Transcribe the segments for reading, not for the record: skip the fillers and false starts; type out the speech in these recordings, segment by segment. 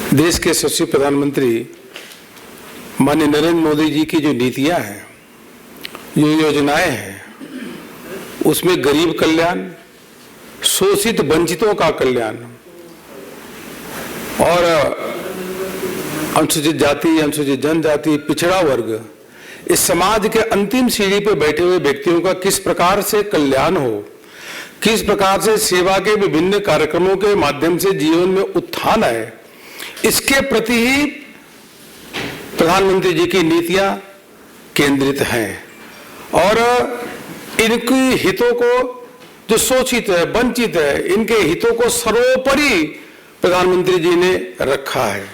देश के यशस्वी प्रधानमंत्री माननीय नरेंद्र मोदी जी की जो नीतियां हैं, जो योजनाएं हैं, उसमें गरीब कल्याण, शोषित वंचितों का कल्याण और अनुसूचित जाति, अनुसूचित जनजाति, पिछड़ा वर्ग, इस समाज के अंतिम सीढ़ी पर बैठे हुए व्यक्तियों का किस प्रकार से कल्याण हो, किस प्रकार से सेवा के विभिन्न कार्यक्रमों के माध्यम से जीवन में उत्थान आए, इसके प्रति ही प्रधानमंत्री जी की नीतियां केंद्रित हैं। और इनकी हितों को, जो शोषित है, वंचित है, इनके हितों को सर्वोपरि प्रधानमंत्री जी ने रखा है।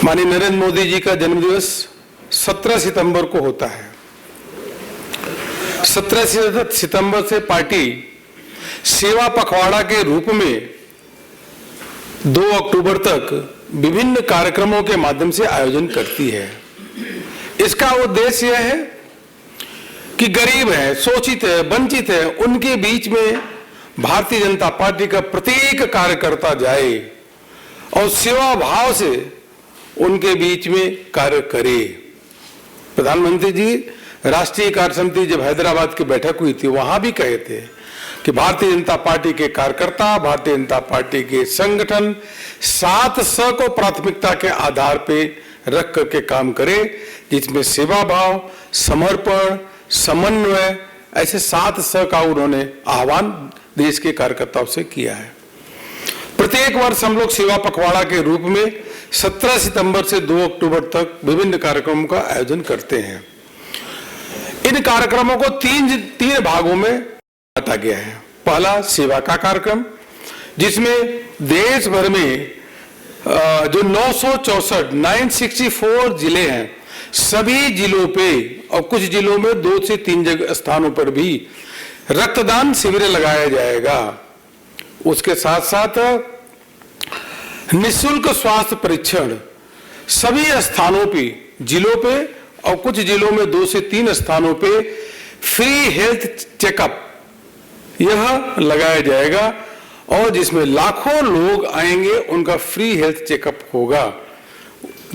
माननीय नरेंद्र मोदी जी का जन्मदिवस 17 सितंबर को होता है। 17 सितंबर से पार्टी सेवा पखवाड़ा के रूप में 2 अक्टूबर तक विभिन्न कार्यक्रमों के माध्यम से आयोजन करती है। इसका उद्देश्य यह है कि गरीब है, शोषित है, वंचित है, उनके बीच में भारतीय जनता पार्टी का प्रत्येक कार्यकर्ता जाए और सेवा भाव से उनके बीच में कार्य करे। प्रधानमंत्री जी राष्ट्रीय कार्य समिति जब हैदराबाद की बैठक हुई थी, वहां भी कहे थे कि भारतीय जनता पार्टी के कार्यकर्ता, भारतीय जनता पार्टी के संगठन 7 स को प्राथमिकता के आधार पे रख करके काम करे, जिसमें सेवा भाव, समर्पण, समन्वय, ऐसे 7 स का उन्होंने आह्वान देश के कार्यकर्ताओं से किया है। प्रत्येक वर्ष हम लोग सेवा पखवाड़ा के रूप में 17 सितंबर से 2 अक्टूबर तक विभिन्न कार्यक्रमों का आयोजन करते हैं। इन कार्यक्रमों को तीन भागों में बांटा गया है। पहला सेवा का कार्यक्रम, जिसमें देश भर में जो 964 जिले हैं, सभी जिलों पे और कुछ जिलों में 2 से 3 स्थानों पर भी रक्तदान शिविर लगाया जाएगा। उसके साथ साथ निःशुल्क स्वास्थ्य परीक्षण सभी स्थानों पे, जिलों पे और कुछ जिलों में 2 से 3 स्थानों पे फ्री हेल्थ चेकअप यह लगाया जाएगा और जिसमें लाखों लोग आएंगे, उनका फ्री हेल्थ चेकअप होगा।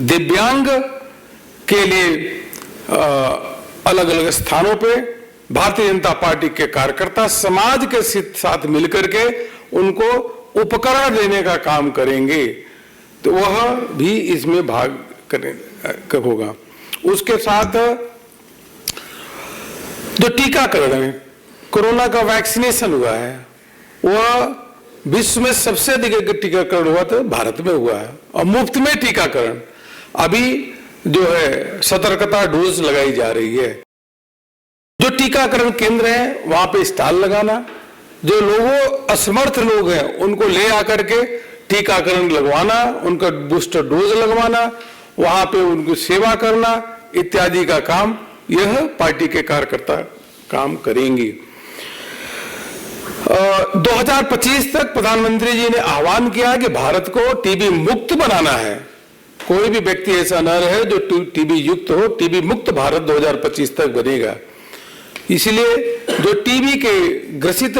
दिव्यांग के लिए अलग अलग स्थानों पे भारतीय जनता पार्टी के कार्यकर्ता समाज के साथ मिलकर के उनको उपकरण देने का काम करेंगे, तो वह भी इसमें भाग होगा। उसके साथ जो टीकाकरण है, कोरोना का वैक्सीनेशन हुआ है, वह विश्व में सबसे अधिक टीकाकरण हुआ तो भारत में हुआ है और मुफ्त में टीकाकरण अभी जो है सतर्कता डोज लगाई जा रही है। जो टीकाकरण केंद्र है वहां पे स्टॉल लगाना, जो लोगों असमर्थ लोग हैं उनको ले आकर के टीकाकरण लगवाना, उनका बूस्टर डोज लगवाना, वहां पे उनकी सेवा करना इत्यादि का काम यह पार्टी के कार्यकर्ता काम करेंगे। 2025 तक प्रधानमंत्री जी ने आह्वान किया कि भारत को टीबी मुक्त बनाना है। कोई भी व्यक्ति ऐसा न रहे जो टीबी युक्त हो। टीबी मुक्त भारत 2025 तक बनेगा। इसलिए जो टीबी के ग्रसित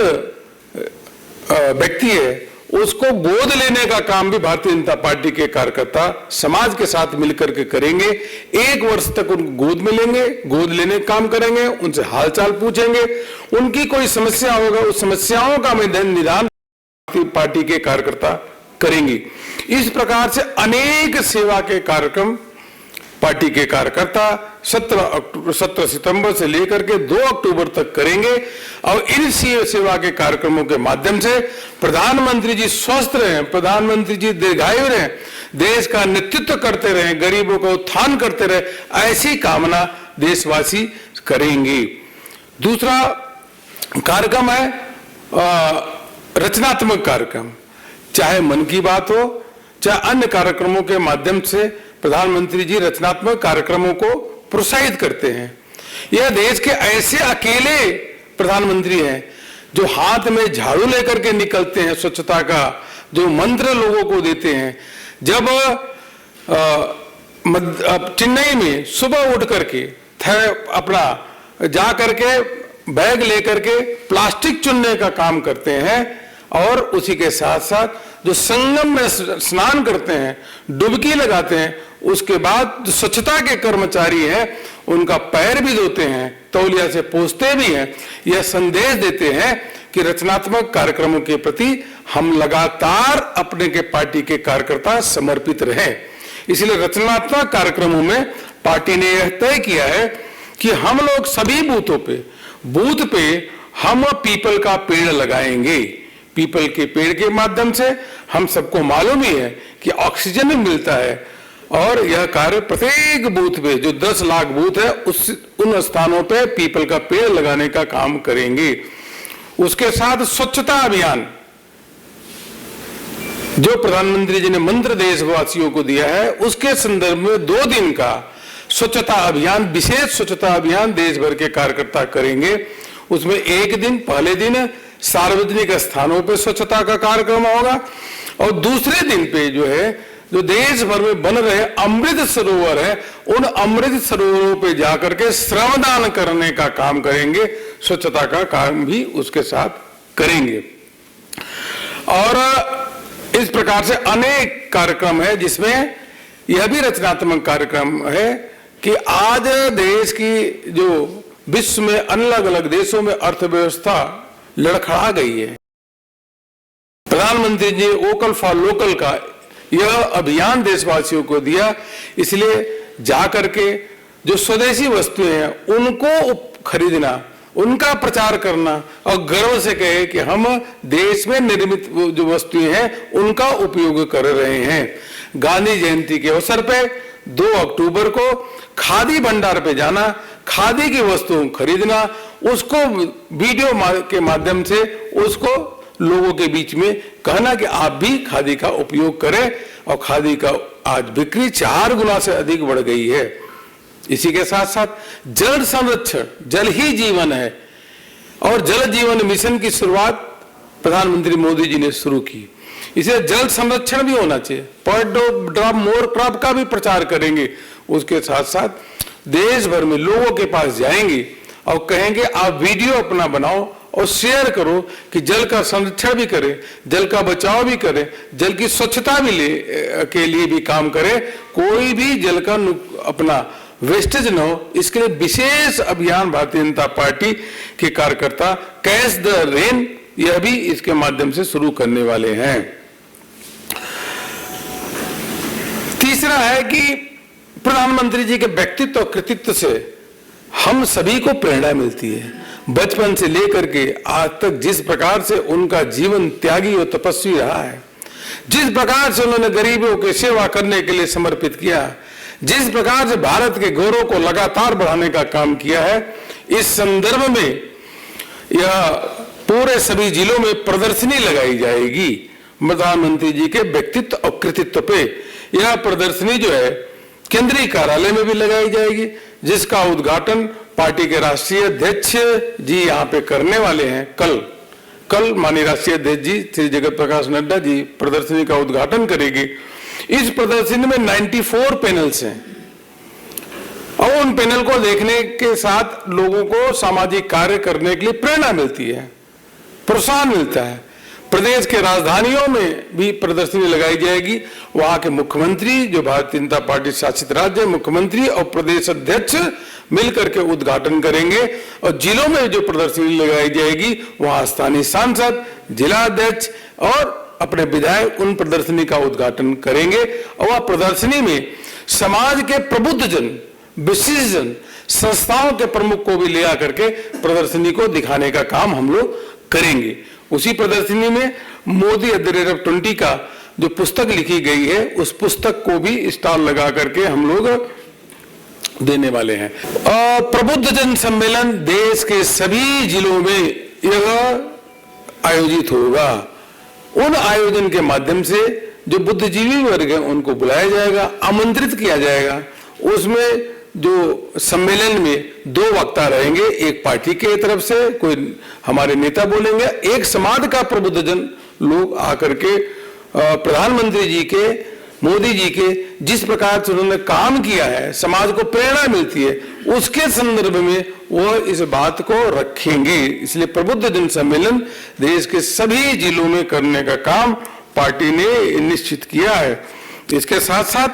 व्यक्ति है उसको गोद लेने का काम भी भारतीय जनता पार्टी के कार्यकर्ता समाज के साथ मिलकर के करेंगे। 1 वर्ष तक उनको गोद में लेंगे, गोद लेने का काम करेंगे, उनसे हालचाल पूछेंगे, उनकी कोई समस्या होगा उस समस्याओं का निदान पार्टी के कार्यकर्ता करेंगे। इस प्रकार से अनेक सेवा के कार्यक्रम पार्टी के कार्यकर्ता 17 सितंबर से लेकर के 2 अक्टूबर तक करेंगे और इन सेवा के कार्यक्रमों के माध्यम से प्रधानमंत्री जी स्वस्थ रहें, प्रधानमंत्री जी दीर्घायु रहें, देश का नेतृत्व करते रहें, गरीबों का उत्थान करते रहे, ऐसी कामना देशवासी करेंगे। दूसरा कार्यक्रम है रचनात्मक कार्यक्रम, चाहे मन की बात हो चाहे अन्य कार्यक्रमों के माध्यम से प्रधानमंत्री जी रचनात्मक कार्यक्रमों को प्रोत्साहित करते हैं। यह देश के ऐसे अकेले प्रधानमंत्री हैं जो हाथ में झाड़ू लेकर के निकलते हैं, स्वच्छता का जो मंत्र लोगों को देते हैं। जब चेन्नई में सुबह उठ करके अपना जा करके बैग लेकर के प्लास्टिक चुनने का काम करते हैं और उसी के साथ साथ जो संगम में स्नान करते हैं, डुबकी लगाते हैं, उसके बाद जो स्वच्छता के कर्मचारी हैं उनका पैर भी धोते हैं, तौलिया से पोंछते भी हैं। यह संदेश देते हैं कि रचनात्मक कार्यक्रमों के प्रति हम लगातार अपने के पार्टी के कार्यकर्ता समर्पित रहें। इसलिए रचनात्मक कार्यक्रमों में पार्टी ने यह तय किया है कि हम लोग सभी बूथ पे हम पीपल का पेड़ लगाएंगे। पीपल के पेड़ के माध्यम से हम सबको मालूम ही है कि ऑक्सीजन भी मिलता है, और यह कार्य प्रत्येक बूथ पे जो 10 लाख बूथ है उन स्थानों पे पीपल का पेड़ लगाने का काम करेंगे। उसके साथ स्वच्छता अभियान जो प्रधानमंत्री जी ने मंत्र देशवासियों को दिया है, उसके संदर्भ में 2 दिन का स्वच्छता अभियान, विशेष स्वच्छता अभियान देश भर के कार्यकर्ता करेंगे। उसमें एक दिन, पहले दिन सार्वजनिक स्थानों पे स्वच्छता का कार्यक्रम होगा, और दूसरे दिन पे जो देश भर में बन रहे अमृत सरोवर है, उन अमृत सरोवरों पे जाकर के श्रमदान करने का काम करेंगे। स्वच्छता का काम भी उसके साथ करेंगे। और इस प्रकार से अनेक कार्यक्रम है, जिसमें यह भी रचनात्मक कार्यक्रम है कि आज देश की जो विश्व में अलग अलग देशों में अर्थव्यवस्था लड़खड़ा गई है, प्रधानमंत्री जी वोकल फॉर लोकल का यह अभियान देशवासियों को दिया। इसलिए जाकर के जो स्वदेशी वस्तुएं हैं उनको खरीदना, उनका प्रचार करना, और गर्व से कहे कि हम देश में निर्मित जो वस्तुएं हैं उनका उपयोग कर रहे हैं। गांधी जयंती के अवसर पे 2 अक्टूबर को खादी भंडार पे जाना, खादी की वस्तुओं खरीदना, उसको वीडियो के माध्यम से उसको लोगों के बीच में कहना कि आप भी खादी का उपयोग करें, और खादी का आज बिक्री 4 गुना से अधिक बढ़ गई है। इसी के साथ साथ जल संरक्षण, जल ही जीवन है, और जल जीवन मिशन की शुरुआत प्रधानमंत्री मोदी जी ने शुरू की। इसे जल संरक्षण भी होना चाहिए, पर ड्रॉप मोर क्रॉप का भी प्रचार करेंगे। उसके साथ साथ देश भर में लोगों के पास जाएंगे और कहेंगे आप वीडियो अपना बनाओ और शेयर करो कि जल का संरक्षण भी करें, जल का बचाव भी करें, जल की स्वच्छता भी के लिए भी काम करें, कोई भी जल का अपना वेस्टेज न हो। इसके लिए विशेष अभियान भारतीय जनता पार्टी के कार्यकर्ता कैच द रेन, यह भी इसके माध्यम से शुरू करने वाले हैं। तीसरा है कि प्रधानमंत्री जी के व्यक्तित्व और कृतित्व से हम सभी को प्रेरणा मिलती है। बचपन से लेकर के आज तक जिस प्रकार से उनका जीवन त्यागी और तपस्वी रहा है, जिस प्रकार से उन्होंने गरीबों की सेवा करने के लिए समर्पित किया, जिस प्रकार से भारत के गौरव को लगातार बढ़ाने का काम किया है, इस संदर्भ में यह पूरे सभी जिलों में प्रदर्शनी लगाई जाएगी प्रधानमंत्री जी के व्यक्तित्व और कृतित्व पे। यह प्रदर्शनी जो है केंद्रीय कार्यालय में भी लगाई जाएगी, जिसका उद्घाटन पार्टी के राष्ट्रीय अध्यक्ष जी यहाँ पे करने वाले हैं। कल माननीय राष्ट्रीय अध्यक्ष जी श्री जगत प्रकाश नड्डा जी प्रदर्शनी का उद्घाटन करेंगे। इस प्रदर्शनी में 94 पैनल्स हैं, और उन पैनल को देखने के साथ लोगों को सामाजिक कार्य करने के लिए प्रेरणा मिलती है, प्रोत्साहन मिलता है। प्रदेश के राजधानियों में भी प्रदर्शनी लगाई जाएगी। वहां के मुख्यमंत्री, जो भारतीय जनता पार्टी शासित राज्य मुख्यमंत्री और प्रदेश अध्यक्ष मिलकर के उद्घाटन करेंगे, और जिलों में जो प्रदर्शनी लगाई जाएगी वहां स्थानीय सांसद, जिला अध्यक्ष और अपने विधायक उन प्रदर्शनी का उद्घाटन करेंगे। और वह प्रदर्शनी में समाज के प्रबुद्ध जन, विशिष्ट जन, संस्थाओं के प्रमुख को भी ले आकर के प्रदर्शनी को दिखाने का काम हम लोग करेंगे। उसी प्रदर्शनी में मोदी @20 का जो पुस्तक लिखी गई है, उस पुस्तक को भी स्टॉल लगा करके हम लोग देने वाले हैं। प्रबुद्ध जन सम्मेलन देश के सभी जिलों में यह आयोजित होगा। उन आयोजन के माध्यम से जो बुद्धिजीवी वर्ग है उनको बुलाया जाएगा, आमंत्रित किया जाएगा। उसमें जो सम्मेलन में 2 वक्ता रहेंगे, एक पार्टी के तरफ से कोई हमारे नेता बोलेंगे, एक समाज का प्रबुद्ध जन लोग आकर के प्रधानमंत्री जी के मोदी जी के जिस प्रकार से उन्होंने काम किया है, समाज को प्रेरणा मिलती है, उसके संदर्भ में वो इस बात को रखेंगे। इसलिए प्रबुद्ध जन सम्मेलन देश के सभी जिलों में करने का काम पार्टी ने निश्चित किया है। इसके साथ साथ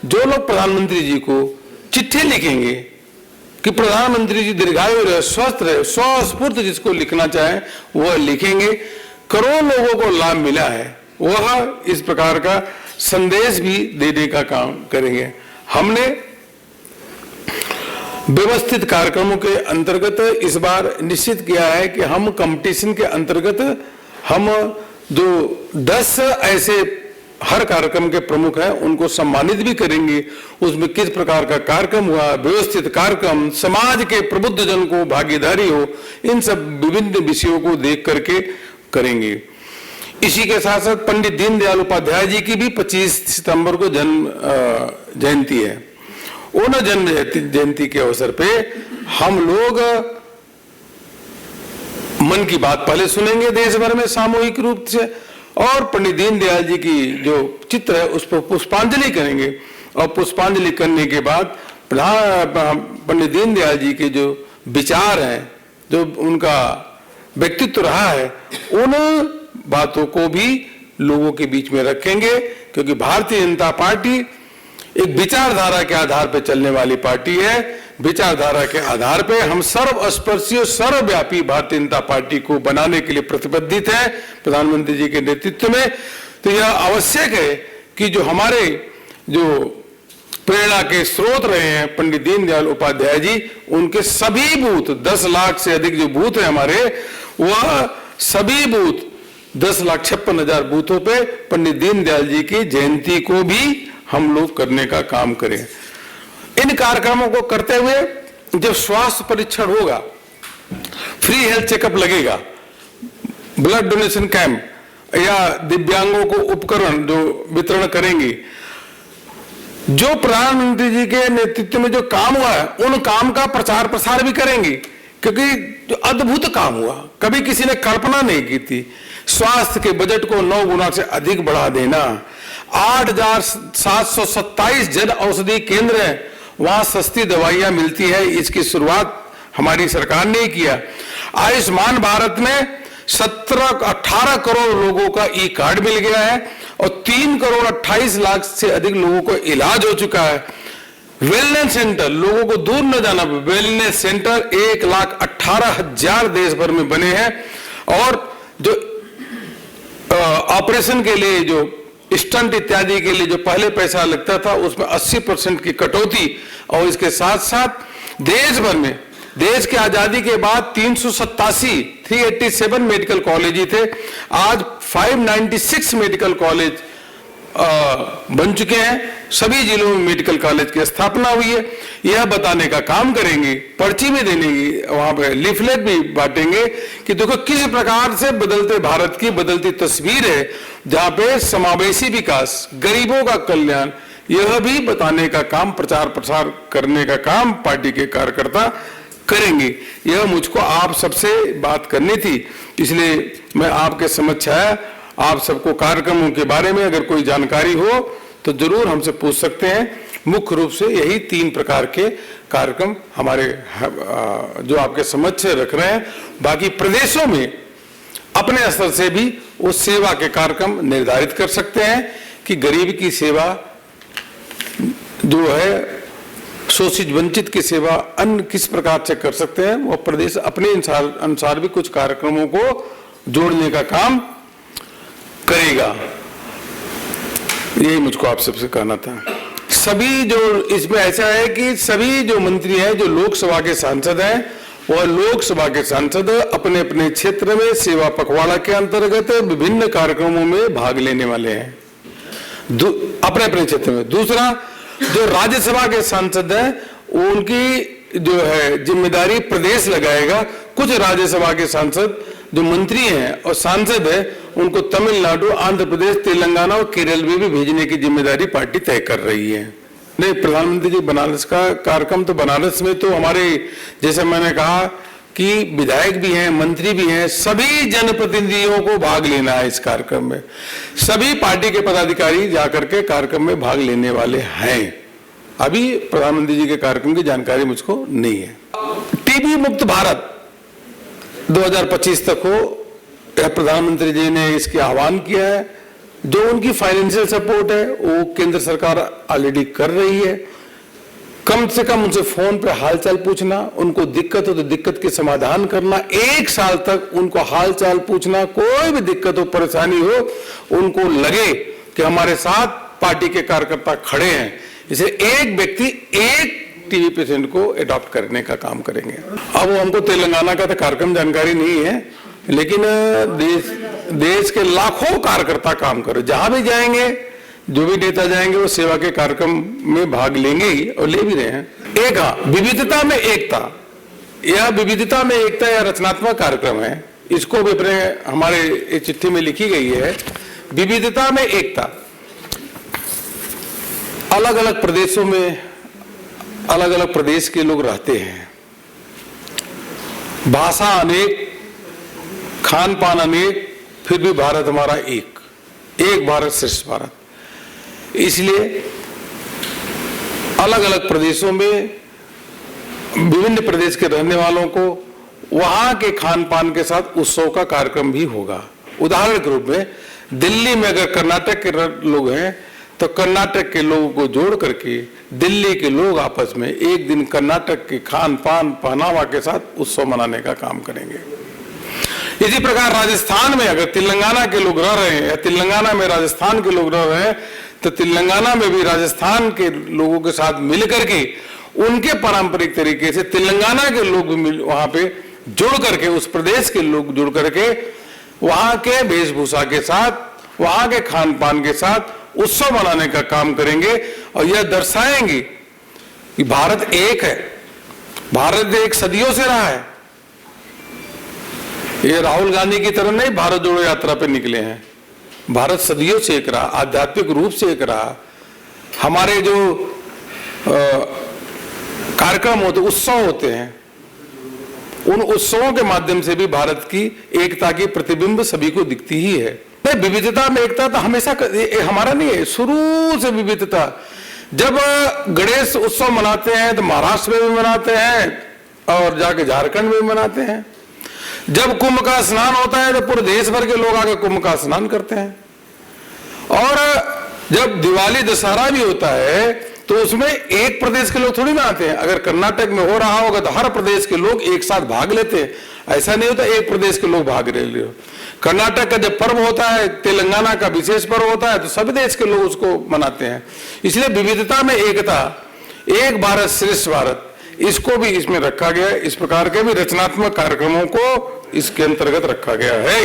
जो लोग प्रधानमंत्री जी को चिट्ठी लिखेंगे कि प्रधानमंत्री जी दीर्घायु रहे, स्वस्थ रहे, स्वस्फूर्त जिसको लिखना चाहे वह लिखेंगे। करोड़ों लोगों को लाभ मिला है, वह इस प्रकार का संदेश भी देने का काम करेंगे। हमने व्यवस्थित कार्यक्रमों के अंतर्गत इस बार निश्चित किया है कि हम कंपटीशन के अंतर्गत हम जो 10 ऐसे हर कार्यक्रम के प्रमुख हैं उनको सम्मानित भी करेंगे। उसमें किस प्रकार का कार्यक्रम हुआ, व्यवस्थित कार्यक्रम, समाज के प्रबुद्ध जन को भागीदारी हो, इन सब विभिन्न विषयों को देख करके करेंगे। इसी के साथ साथ पंडित दीनदयाल उपाध्याय जी की भी 25 सितंबर को जन्म जयंती है। उन जन्म जयंती के अवसर पे हम लोग मन की बात पहले सुनेंगे देश भर में सामूहिक रूप से, और पंडित दीनदयाल जी की जो चित्र है उस पर पुष्पांजलि करेंगे। और पुष्पांजलि करने के बाद पंडित दीनदयाल जी के जो विचार हैं, जो उनका व्यक्तित्व रहा है, उन बातों को भी लोगों के बीच में रखेंगे। क्योंकि भारतीय जनता पार्टी एक विचारधारा के आधार पर चलने वाली पार्टी है। विचारधारा के आधार पे हम सर्वस्पर्शी और सर्वव्यापी भारतीय जनता पार्टी को बनाने के लिए प्रतिबद्धित है प्रधानमंत्री जी के नेतृत्व में। तो यह आवश्यक है कि जो हमारे जो प्रेरणा के स्रोत रहे हैं पंडित दीनदयाल उपाध्याय जी, उनके सभी बूथ 10 लाख से अधिक जो बूथ है हमारे, वह सभी बूथ 10,56,000 बूथों पे पंडित दीनदयाल जी की जयंती को भी हम लोग करने का काम करें। इन कार्यक्रमों को करते हुए जब स्वास्थ्य परीक्षण होगा, फ्री हेल्थ चेकअप लगेगा, ब्लड डोनेशन कैंप या दिव्यांगों को उपकरण जो वितरण करेंगे, जो प्रधानमंत्री जी के नेतृत्व में जो काम हुआ है उन काम का प्रचार प्रसार भी करेंगे। क्योंकि जो अद्भुत काम हुआ, कभी किसी ने कल्पना नहीं की थी। स्वास्थ्य के बजट को 9 गुना से अधिक बढ़ा देना, 8,727 जन औषधि केंद्र है, वहां सस्ती दवाइयां मिलती है, इसकी शुरुआत हमारी सरकार ने किया। आयुष्मान भारत में 18 करोड़ लोगों का ई कार्ड मिल गया है और 3 करोड़ 28 लाख से अधिक लोगों को इलाज हो चुका है। वेलनेस सेंटर, लोगों को दूर न जाना, वेलनेस सेंटर 1,18,000 देश भर में बने हैं। और जो ऑपरेशन के लिए जो स्टंट इत्यादि के लिए जो पहले पैसा लगता था उसमें 80% की कटौती। और इसके साथ साथ देश भर में, देश की आजादी के बाद 387 मेडिकल कॉलेज थे, आज 596 मेडिकल कॉलेज बन चुके हैं। सभी जिलों में मेडिकल कॉलेज की स्थापना हुई है। यह बताने का काम करेंगे, पर्ची भी देने की, वहां पे लीफलेट भी बांटेंगे कि देखो किस प्रकार से बदलते भारत की बदलती तस्वीर है, जहां पे समावेशी विकास, गरीबों का कल्याण, यह भी बताने का काम, प्रचार प्रसार करने का काम पार्टी के कार्यकर्ता करेंगे। यह मुझको आप सबसे बात करनी थी, इसलिए मैं आपके समक्ष आया। आप सबको कार्यक्रमों के बारे में अगर कोई जानकारी हो तो जरूर हमसे पूछ सकते हैं। मुख्य रूप से यही 3 प्रकार के कार्यक्रम हमारे जो आपके समक्ष रख रहे हैं। बाकी प्रदेशों में अपने स्तर से भी वो सेवा के कार्यक्रम निर्धारित कर सकते हैं कि गरीब की सेवा जो है, शोषित वंचित की सेवा अन्य किस प्रकार से कर सकते हैं। वो प्रदेश अपने अनुसार भी कुछ कार्यक्रमों को जोड़ने का काम करेगा। यही मुझको आप सबसे कहना था। सभी जो इसमें ऐसा है कि सभी जो मंत्री हैं, जो लोकसभा के सांसद हैं, वह लोकसभा के सांसद अपने अपने क्षेत्र में सेवा पखवाड़ा के अंतर्गत विभिन्न कार्यक्रमों में भाग लेने वाले हैं अपने अपने क्षेत्र में। दूसरा, जो राज्यसभा के सांसद हैं उनकी जो है जिम्मेदारी प्रदेश लगाएगा। कुछ राज्यसभा के सांसद जो मंत्री हैं और सांसद हैं उनको तमिलनाडु, आंध्र प्रदेश, तेलंगाना और केरल में भी भेजने की जिम्मेदारी पार्टी तय कर रही है। नहीं, प्रधानमंत्री जी बनारस का कार्यक्रम, तो बनारस में तो हमारे, जैसे मैंने कहा कि विधायक भी हैं, मंत्री भी हैं, सभी जनप्रतिनिधियों को भाग लेना है इस कार्यक्रम में। सभी पार्टी के पदाधिकारी जाकर के कार्यक्रम में भाग लेने वाले हैं। अभी प्रधानमंत्री जी के कार्यक्रम की जानकारी मुझको नहीं है। टीबी मुक्त भारत 2025 तक हो, यह प्रधानमंत्री जी ने इसके आह्वान किया है। जो उनकी फाइनेंशियल सपोर्ट है वो केंद्र सरकार ऑलरेडी कर रही है। कम से कम उनसे फोन पे हालचाल पूछना, उनको दिक्कत हो तो दिक्कत के समाधान करना, 1 साल तक उनको हालचाल पूछना, कोई भी दिक्कत हो परेशानी हो, उनको लगे कि हमारे साथ पार्टी के कार्यकर्ता खड़े हैं, इसे एक व्यक्ति एक टीबी पेशेंट को अडॉप्ट करने का काम करेंगे। अब हमको तेलंगाना का तो कार्यक्रम जानकारी नहीं है, लेकिन देश के लाखों कार्यकर्ता काम कर रहे, जहां भी जाएंगे जो भी नेता जाएंगे वो सेवा के कार्यक्रम में भाग लेंगे ही और ले भी रहे हैं। एक विविधता में एकता, यह विविधता में एकता या रचनात्मक कार्यक्रम है, इसको भी अपने हमारे चिट्ठी में लिखी गई है। विविधता में एकता, अलग अलग प्रदेशों में अलग अलग प्रदेश के लोग रहते हैं, भाषा अनेक, खान पान अनेक, फिर भी भारत हमारा एक भारत श्रेष्ठ भारत। इसलिए अलग अलग प्रदेशों में विभिन्न प्रदेश के रहने वालों को वहां के खान पान के साथ उत्सव का कार्यक्रम भी होगा। उदाहरण के रूप में दिल्ली में अगर कर्नाटक के लोग हैं तो कर्नाटक के लोगों को जोड़ करके दिल्ली के लोग आपस में एक दिन कर्नाटक के खान पान पहनावा के साथ उत्सव मनाने का काम करेंगे। इसी प्रकार राजस्थान में अगर तेलंगाना के लोग रह रहे हैं या तेलंगाना में राजस्थान के लोग रह रहे हैं तो तेलंगाना में भी राजस्थान के लोगों के साथ मिलकर के उनके पारंपरिक तरीके से तेलंगाना के लोग भी वहां पे जुड़ करके, उस प्रदेश के लोग जुड़ करके वहां के वेशभूषा के साथ, वहां के खान पान के साथ उत्सव मनाने का काम करेंगे और यह दर्शाएंगे कि भारत एक है। भारत एक सदियों से रहा है। ये राहुल गांधी की तरह नहीं भारत जोड़ो यात्रा पे निकले हैं। भारत सदियों से एक रहा, आध्यात्मिक रूप से एक रहा। हमारे जो कार्यक्रम होते, उत्सव होते हैं, उन उत्सवों के माध्यम से भी भारत की एकता की प्रतिबिंब सभी को दिखती ही है। विविधता में एकता तो हमेशा हमारा नहीं है, शुरू से विविधता। जब गणेश उत्सव मनाते हैं तो महाराष्ट्र में भी मनाते हैं और जाके झारखंड में भी मनाते हैं। जब कुंभ का स्नान होता है तो पूरे देश भर के लोग आके कुंभ का स्नान करते हैं। और जब दिवाली दशहरा भी होता है तो उसमें एक प्रदेश के लोग थोड़ी ना आते हैं। अगर कर्नाटक में हो रहा होगा तो हर प्रदेश के लोग एक साथ भाग लेते हैं। ऐसा नहीं होता एक प्रदेश के लोग भाग रहे हो। कर्नाटक का जब पर्व होता है, तेलंगाना का विशेष पर्व होता है तो सभी देश के लोग उसको मनाते हैं। इसलिए विविधता में एकता, एक भारत श्रेष्ठ भारत, इसको भी इसमें रखा गया है। इस प्रकार के भी रचनात्मक कार्यक्रमों को इसके अंतर्गत रखा गया है।